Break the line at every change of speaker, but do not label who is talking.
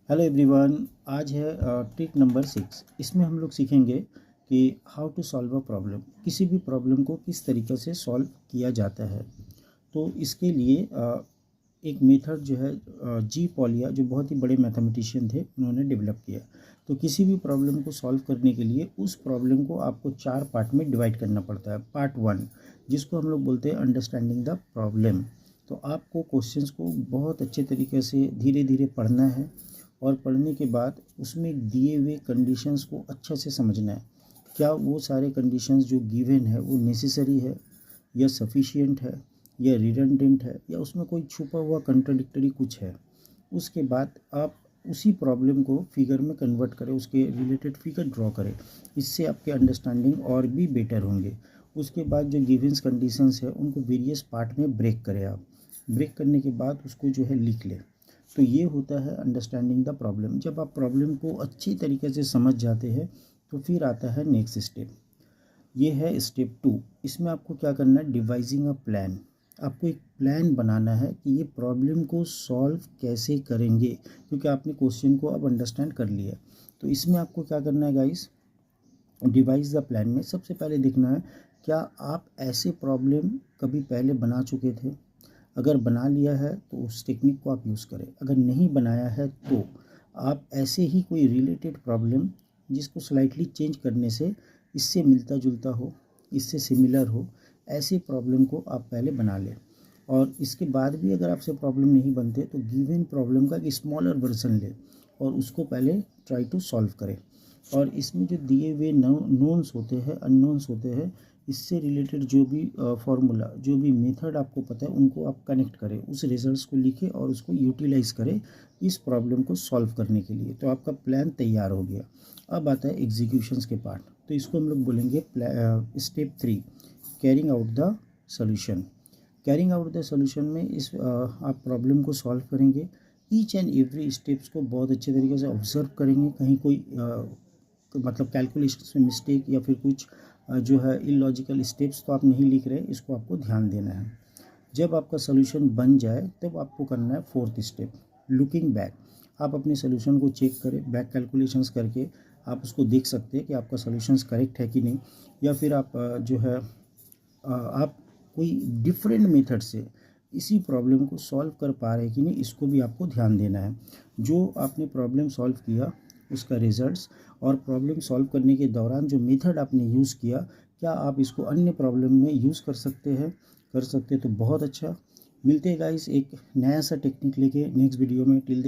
Hello everyone. आज है trick number 6। इसमें हम लोग सीखेंगे कि how to solve a problem, किसी भी प्रॉब्लम को किस तरीके से सॉल्व किया जाता है। तो इसके लिए एक मेथड जो है जी पॉलिया, जो बहुत ही बड़े मैथमेटिशियन थे, उन्होंने डेवलप किया। तो किसी भी प्रॉब्लम को सॉल्व करने के लिए उस प्रॉब्लम को आपको 4 पार्ट में डिवाइड करना पड़ता है। पार्ट 1, जिसको हम लोग बोलते हैं अंडरस्टैंडिंग द प्रॉब्लम। तो आपको क्वेश्चंस को बहुत अच्छे तरीके से धीरे धीरे पढ़ना है, और पढ़ने के बाद उसमें दिए हुए कंडीशंस को अच्छे से समझना है। क्या वो सारे कंडीशंस जो गिवन है वो नेसेसरी है, या सफिशिएंट है, या रिडंडेंट है, या उसमें कोई छुपा हुआ कंट्राडिक्टरी कुछ है। उसके बाद आप उसी प्रॉब्लम को फिगर में कन्वर्ट करें, उसके रिलेटेड फिगर ड्रॉ करें। इससे आपके अंडरस्टैंडिंग और भी बेटर होंगे। उसके बाद जो गिवन्स कंडीशंस है उनको वेरियस पार्ट में ब्रेक करें। आप ब्रेक करने के बाद उसको जो है लिख लें। तो ये होता है अंडरस्टैंडिंग द प्रॉब्लम। जब आप प्रॉब्लम को अच्छी तरीके से समझ जाते हैं तो फिर आता है नेक्स्ट स्टेप। ये है स्टेप 2। इसमें आपको क्या करना है, डिवाइजिंग अ प्लान। आपको एक प्लान बनाना है कि ये प्रॉब्लम को सॉल्व कैसे करेंगे, क्योंकि आपने क्वेश्चन को अब अंडरस्टैंड कर लिया। तो इसमें आपको क्या करना है गाइस, डिवाइस द प्लान में सबसे पहले देखना है क्या आप ऐसे प्रॉब्लम कभी पहले बना चुके थे। अगर बना लिया है तो उस टेक्निक को आप यूज़ करें। अगर नहीं बनाया है तो आप ऐसे ही कोई रिलेटेड प्रॉब्लम जिसको स्लाइटली चेंज करने से इससे मिलता जुलता हो, इससे सिमिलर हो, ऐसे प्रॉब्लम को आप पहले बना लें। और इसके बाद भी अगर आपसे प्रॉब्लम नहीं बनते तो गिवन प्रॉब्लम का एक स्मॉलर वर्जन लें और उसको पहले ट्राई टू सॉल्व करें। और इसमें जो दिए हुए नोन्स होते हैं, अननोन्स होते हैं, इससे रिलेटेड जो भी फार्मूला, जो भी मेथड आपको पता है, उनको आप कनेक्ट करें, उस रिजल्ट्स को लिखें और उसको यूटिलाइज करें इस प्रॉब्लम को सॉल्व करने के लिए। तो आपका प्लान तैयार हो गया। अब आता है एग्जीक्यूशंस के पार्ट। तो इसको हम लोग बोलेंगे step 3, carrying out the solution. Carrying out the solution में आप प्रॉब्लम को सॉल्व करेंगे। ईच एंड एवरी स्टेप्स को बहुत अच्छे तरीके से ऑब्जर्व करेंगे। कहीं कोई मतलब कैलकुलेशन में मिस्टेक या फिर कुछ जो है इलॉजिकल स्टेप्स तो आप नहीं लिख रहे, इसको आपको ध्यान देना है। जब आपका सोल्यूशन बन जाए तब आपको करना है 4th स्टेप, लुकिंग बैक। आप अपने सोल्यूशन को चेक करें, बैक कैलकुलेशंस करके आप उसको देख सकते हैं कि आपका सोल्यूशंस करेक्ट है कि नहीं। या फिर आप जो है आप कोई डिफरेंट मेथड से इसी प्रॉब्लम को सॉल्व कर पा रहे हैं कि नहीं, इसको भी आपको ध्यान देना है। जो आपने प्रॉब्लम सॉल्व किया उसका रिजल्ट्स, और प्रॉब्लम सॉल्व करने के दौरान जो मेथड आपने यूज़ किया, क्या आप इसको अन्य प्रॉब्लम में यूज़ कर सकते हैं। कर सकते तो बहुत अच्छा। मिलते हैं गाइस एक नया सा टेक्निक लेके नेक्स्ट वीडियो में। टिल